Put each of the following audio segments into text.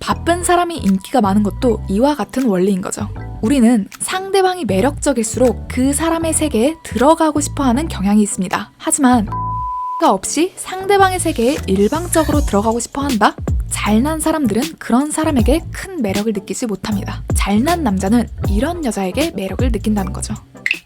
바쁜 사람이 인기가 많은 것도 이와 같은 원리인 거죠. 우리는 상대방이 매력적일수록 그 사람의 세계에 들어가고 싶어하는 경향이 있습니다. 하지만 없이 상대방의 세계에 일방적으로 들어가고 싶어한다? 잘난 사람들은 그런 사람에게 큰 매력을 느끼지 못합니다. 잘난 남자는 이런 여자에게 매력을 느낀다는 거죠.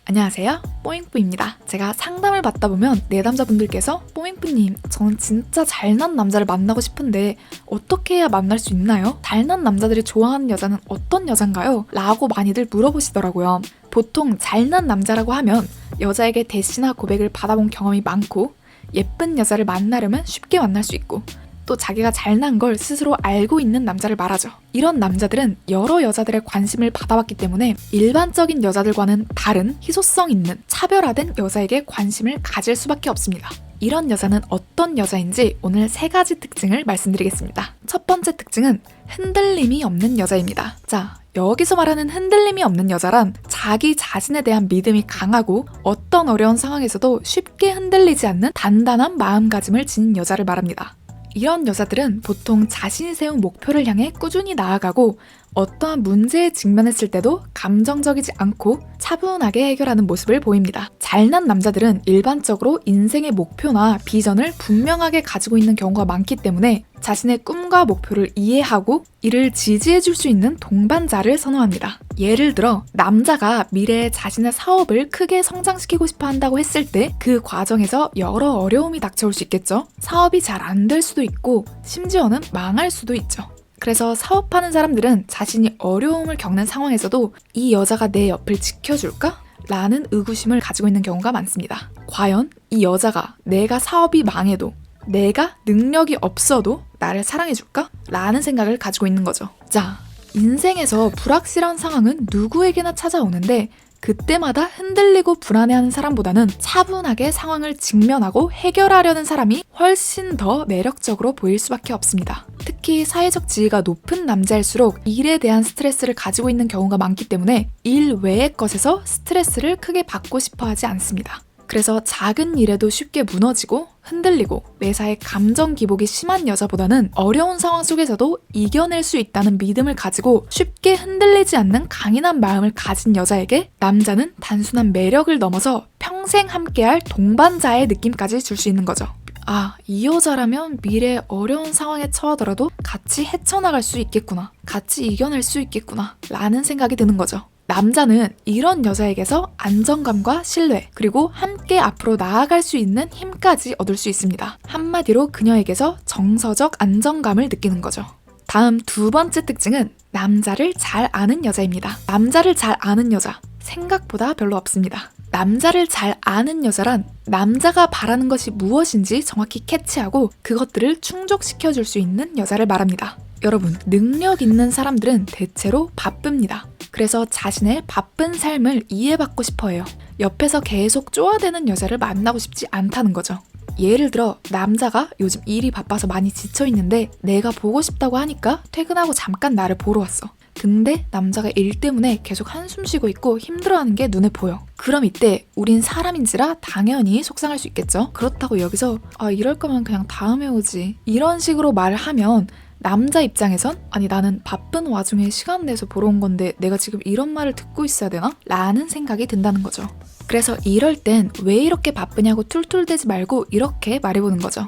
안녕하세요, 뽀잉뿌입니다. 제가 상담을 받다 보면 내담자분들께서 뽀잉뿌님, 저는 진짜 잘난 남자를 만나고 싶은데 어떻게 해야 만날 수 있나요? 잘난 남자들이 좋아하는 여자는 어떤 여잔가요? 라고 많이들 물어보시더라고요. 보통 잘난 남자라고 하면 여자에게 대시나 고백을 받아본 경험이 많고 예쁜 여자를 만나려면 쉽게 만날 수 있고 또 자기가 잘난 걸 스스로 알고 있는 남자를 말하죠. 이런 남자들은 여러 여자들의 관심을 받아왔기 때문에 일반적인 여자들과는 다른 희소성 있는 차별화된 여자에게 관심을 가질 수밖에 없습니다. 이런 여자는 어떤 여자인지 오늘 3가지 특징을 말씀드리겠습니다. 첫 번째 특징은 흔들림이 없는 여자입니다. 자, 여기서 말하는 흔들림이 없는 여자란 자기 자신에 대한 믿음이 강하고 어떤 어려운 상황에서도 쉽게 흔들리지 않는 단단한 마음가짐을 지닌 여자를 말합니다. 이런 여자들은 보통 자신이 세운 목표를 향해 꾸준히 나아가고 어떠한 문제에 직면했을 때도 감정적이지 않고 차분하게 해결하는 모습을 보입니다. 잘난 남자들은 일반적으로 인생의 목표나 비전을 분명하게 가지고 있는 경우가 많기 때문에 자신의 꿈과 목표를 이해하고 이를 지지해줄 수 있는 동반자를 선호합니다. 예를 들어 남자가 미래에 자신의 사업을 크게 성장시키고 싶어 한다고 했을 때 그 과정에서 여러 어려움이 닥쳐올 수 있겠죠. 사업이 잘 안 될 수도 있고 심지어는 망할 수도 있죠. 그래서 사업하는 사람들은 자신이 어려움을 겪는 상황에서도 이 여자가 내 옆을 지켜줄까? 라는 의구심을 가지고 있는 경우가 많습니다. 과연 이 여자가 내가 사업이 망해도 내가 능력이 없어도 나를 사랑해줄까? 라는 생각을 가지고 있는 거죠. 자, 인생에서 불확실한 상황은 누구에게나 찾아오는데 그때마다 흔들리고 불안해하는 사람보다는 차분하게 상황을 직면하고 해결하려는 사람이 훨씬 더 매력적으로 보일 수밖에 없습니다. 특히 사회적 지위가 높은 남자일수록 일에 대한 스트레스를 가지고 있는 경우가 많기 때문에 일 외의 것에서 스트레스를 크게 받고 싶어 하지 않습니다. 그래서 작은 일에도 쉽게 무너지고 흔들리고 매사에 감정 기복이 심한 여자보다는 어려운 상황 속에서도 이겨낼 수 있다는 믿음을 가지고 쉽게 흔들리지 않는 강인한 마음을 가진 여자에게 남자는 단순한 매력을 넘어서 평생 함께할 동반자의 느낌까지 줄 수 있는 거죠. 아, 이 여자라면 미래에 어려운 상황에 처하더라도 같이 헤쳐나갈 수 있겠구나, 같이 이겨낼 수 있겠구나 라는 생각이 드는 거죠. 남자는 이런 여자에게서 안정감과 신뢰, 그리고 함께 앞으로 나아갈 수 있는 힘까지 얻을 수 있습니다. 한마디로 그녀에게서 정서적 안정감을 느끼는 거죠. 다음 2번째 특징은 남자를 잘 아는 여자입니다. 남자를 잘 아는 여자, 생각보다 별로 없습니다. 남자를 잘 아는 여자란 남자가 바라는 것이 무엇인지 정확히 캐치하고 그것들을 충족시켜줄 수 있는 여자를 말합니다. 여러분, 능력 있는 사람들은 대체로 바쁩니다. 그래서 자신의 바쁜 삶을 이해받고 싶어 해요. 옆에서 계속 쪼아대는 여자를 만나고 싶지 않다는 거죠. 예를 들어 남자가 요즘 일이 바빠서 많이 지쳐있는데 내가 보고 싶다고 하니까 퇴근하고 잠깐 나를 보러 왔어. 근데 남자가 일 때문에 계속 한숨 쉬고 있고 힘들어하는 게 눈에 보여. 그럼 이때 우린 사람인지라 당연히 속상할 수 있겠죠. 그렇다고 여기서 이럴 거면 그냥 다음에 오지, 이런 식으로 말을 하면 남자 입장에선 아니 나는 바쁜 와중에 시간 내서 보러 온 건데 내가 지금 이런 말을 듣고 있어야 되나? 라는 생각이 든다는 거죠. 그래서 이럴 땐 왜 이렇게 바쁘냐고 툴툴대지 말고 이렇게 말해보는 거죠.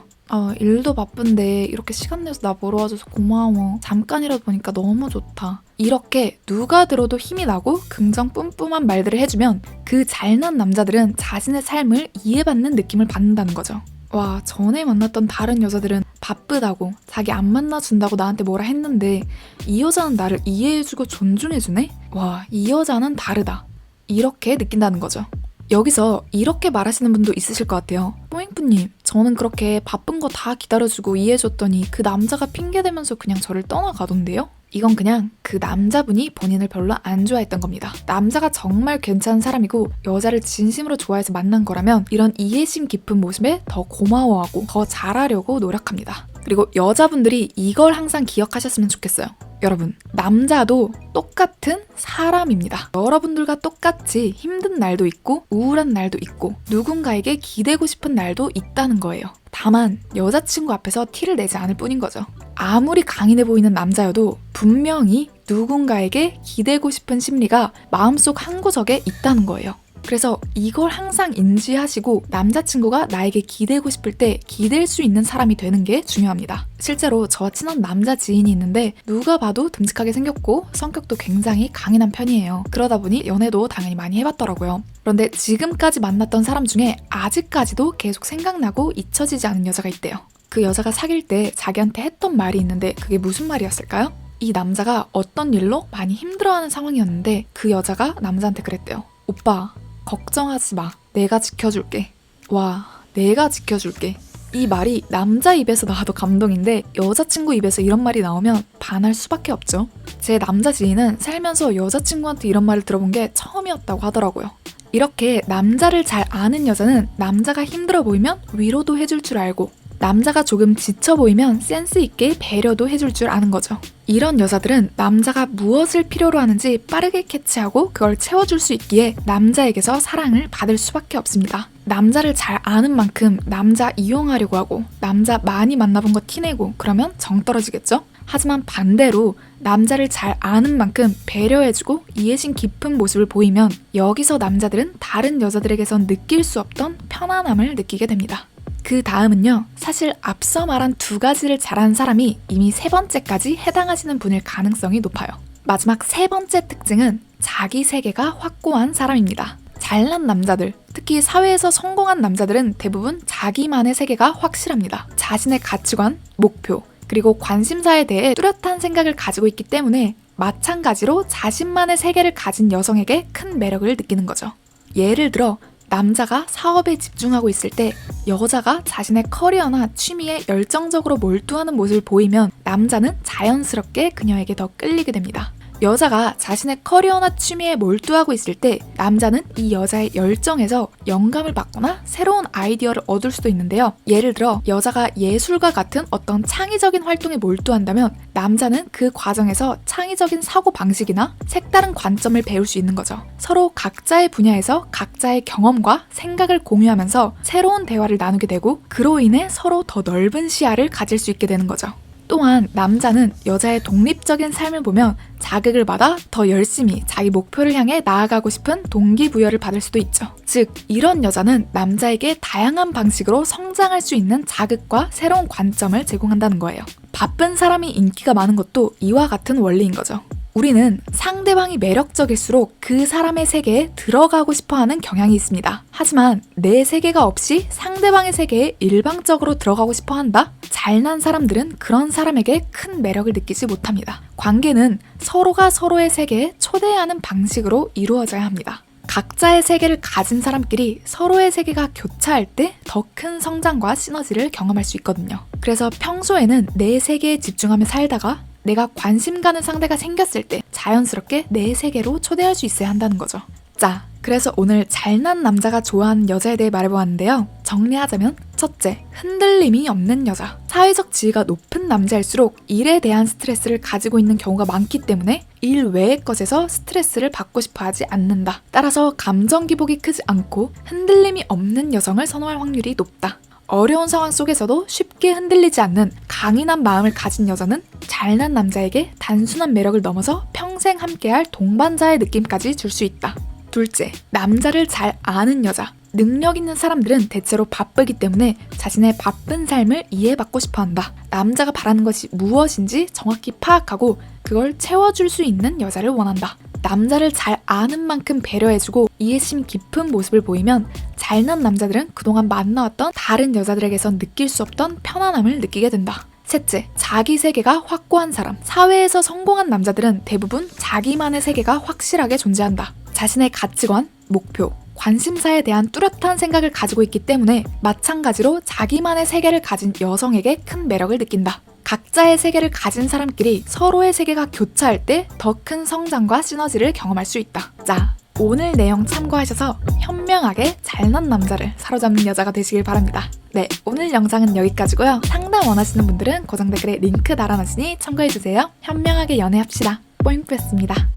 일도 바쁜데 이렇게 시간 내서 나 보러 와줘서 고마워. 잠깐이라도 보니까 너무 좋다. 이렇게 누가 들어도 힘이 나고 긍정 뿜뿜한 말들을 해주면 그 잘난 남자들은 자신의 삶을 이해받는 느낌을 받는다는 거죠. 와, 전에 만났던 다른 여자들은 바쁘다고 자기 안 만나준다고 나한테 뭐라 했는데 이 여자는 나를 이해해주고 존중해주네? 와, 이 여자는 다르다. 이렇게 느낀다는 거죠. 여기서 이렇게 말하시는 분도 있으실 것 같아요. 뽀잉뿌님, 저는 그렇게 바쁜 거 다 기다려주고 이해해줬더니 그 남자가 핑계대면서 그냥 저를 떠나가던데요? 이건 그냥 그 남자분이 본인을 별로 안 좋아했던 겁니다. 남자가 정말 괜찮은 사람이고 여자를 진심으로 좋아해서 만난 거라면 이런 이해심 깊은 모습에 더 고마워하고 더 잘하려고 노력합니다. 그리고 여자분들이 이걸 항상 기억하셨으면 좋겠어요. 여러분, 남자도 똑같은 사람입니다. 여러분들과 똑같이 힘든 날도 있고 우울한 날도 있고 누군가에게 기대고 싶은 날도 있다는 거예요. 다만 여자친구 앞에서 티를 내지 않을 뿐인 거죠. 아무리 강인해 보이는 남자여도 분명히 누군가에게 기대고 싶은 심리가 마음속 한 구석에 있다는 거예요. 그래서 이걸 항상 인지하시고 남자친구가 나에게 기대고 싶을 때 기댈 수 있는 사람이 되는 게 중요합니다. 실제로 저와 친한 남자 지인이 있는데 누가 봐도 듬직하게 생겼고 성격도 굉장히 강인한 편이에요. 그러다 보니 연애도 당연히 많이 해봤더라고요. 그런데 지금까지 만났던 사람 중에 아직까지도 계속 생각나고 잊혀지지 않은 여자가 있대요. 그 여자가 사귈 때 자기한테 했던 말이 있는데 그게 무슨 말이었을까요? 이 남자가 어떤 일로 많이 힘들어하는 상황이었는데 그 여자가 남자한테 그랬대요. 오빠, 걱정하지 마. 내가 지켜줄게. 와, 내가 지켜줄게. 이 말이 남자 입에서 나와도 감동인데 여자친구 입에서 이런 말이 나오면 반할 수밖에 없죠. 제 남자 지인은 살면서 여자친구한테 이런 말을 들어본 게 처음이었다고 하더라고요. 이렇게 남자를 잘 아는 여자는 남자가 힘들어 보이면 위로도 해줄 줄 알고 남자가 조금 지쳐 보이면 센스 있게 배려도 해줄 줄 아는 거죠. 이런 여자들은 남자가 무엇을 필요로 하는지 빠르게 캐치하고 그걸 채워줄 수 있기에 남자에게서 사랑을 받을 수밖에 없습니다. 남자를 잘 아는 만큼 남자 이용하려고 하고 남자 많이 만나본 거 티내고 그러면 정 떨어지겠죠? 하지만 반대로 남자를 잘 아는 만큼 배려해주고 이해심 깊은 모습을 보이면 여기서 남자들은 다른 여자들에게선 느낄 수 없던 편안함을 느끼게 됩니다. 그 다음은요, 사실 앞서 말한 두 가지를 잘하는 사람이 이미 세 번째까지 해당하시는 분일 가능성이 높아요. 마지막 세 번째 특징은 자기 세계가 확고한 사람입니다. 잘난 남자들, 특히 사회에서 성공한 남자들은 대부분 자기만의 세계가 확실합니다. 자신의 가치관, 목표, 그리고 관심사에 대해 뚜렷한 생각을 가지고 있기 때문에 마찬가지로 자신만의 세계를 가진 여성에게 큰 매력을 느끼는 거죠. 예를 들어 남자가 사업에 집중하고 있을 때 여자가 자신의 커리어나 취미에 열정적으로 몰두하는 모습을 보이면 남자는 자연스럽게 그녀에게 더 끌리게 됩니다. 여자가 자신의 커리어나 취미에 몰두하고 있을 때 남자는 이 여자의 열정에서 영감을 받거나 새로운 아이디어를 얻을 수도 있는데요. 예를 들어 여자가 예술과 같은 어떤 창의적인 활동에 몰두한다면 남자는 그 과정에서 창의적인 사고방식이나 색다른 관점을 배울 수 있는 거죠. 서로 각자의 분야에서 각자의 경험과 생각을 공유하면서 새로운 대화를 나누게 되고 그로 인해 서로 더 넓은 시야를 가질 수 있게 되는 거죠. 또한 남자는 여자의 독립적인 삶을 보면 자극을 받아 더 열심히 자기 목표를 향해 나아가고 싶은 동기부여를 받을 수도 있죠. 즉, 이런 여자는 남자에게 다양한 방식으로 성장할 수 있는 자극과 새로운 관점을 제공한다는 거예요. 바쁜 사람이 인기가 많은 것도 이와 같은 원리인 거죠. 우리는 상대방이 매력적일수록 그 사람의 세계에 들어가고 싶어하는 경향이 있습니다. 하지만 내 세계가 없이 상대방의 세계에 일방적으로 들어가고 싶어한다? 잘난 사람들은 그런 사람에게 큰 매력을 느끼지 못합니다. 관계는 서로가 서로의 세계에 초대하는 방식으로 이루어져야 합니다. 각자의 세계를 가진 사람끼리 서로의 세계가 교차할 때 더 큰 성장과 시너지를 경험할 수 있거든요. 그래서 평소에는 내 세계에 집중하며 살다가 내가 관심 가는 상대가 생겼을 때 자연스럽게 내 세계로 초대할 수 있어야 한다는 거죠. 자, 그래서 오늘 잘난 남자가 좋아하는 여자에 대해 말해보았는데요. 정리하자면 첫째, 흔들림이 없는 여자. 사회적 지위가 높은 남자일수록 일에 대한 스트레스를 가지고 있는 경우가 많기 때문에 일 외의 것에서 스트레스를 받고 싶어 하지 않는다. 따라서 감정 기복이 크지 않고 흔들림이 없는 여성을 선호할 확률이 높다. 어려운 상황 속에서도 쉽게 흔들리지 않는 강인한 마음을 가진 여자는 잘난 남자에게 단순한 매력을 넘어서 평생 함께할 동반자의 느낌까지 줄 수 있다. 둘째, 남자를 잘 아는 여자. 능력 있는 사람들은 대체로 바쁘기 때문에 자신의 바쁜 삶을 이해받고 싶어한다. 남자가 바라는 것이 무엇인지 정확히 파악하고 그걸 채워줄 수 있는 여자를 원한다. 남자를 잘 아는 만큼 배려해주고 이해심 깊은 모습을 보이면 잘난 남자들은 그동안 만나왔던 다른 여자들에게선 느낄 수 없던 편안함을 느끼게 된다. 셋째, 자기 세계가 확고한 사람. 사회에서 성공한 남자들은 대부분 자기만의 세계가 확실하게 존재한다. 자신의 가치관, 목표, 관심사에 대한 뚜렷한 생각을 가지고 있기 때문에 마찬가지로 자기만의 세계를 가진 여성에게 큰 매력을 느낀다. 각자의 세계를 가진 사람끼리 서로의 세계가 교차할 때 더 큰 성장과 시너지를 경험할 수 있다. 자, 오늘 내용 참고하셔서 현명하게 잘난 남자를 사로잡는 여자가 되시길 바랍니다. 네, 오늘 영상은 여기까지고요. 상담 원하시는 분들은 고정 댓글에 링크 달아놨으니 참고해주세요. 현명하게 연애합시다. 뽀잉뿌였습니다.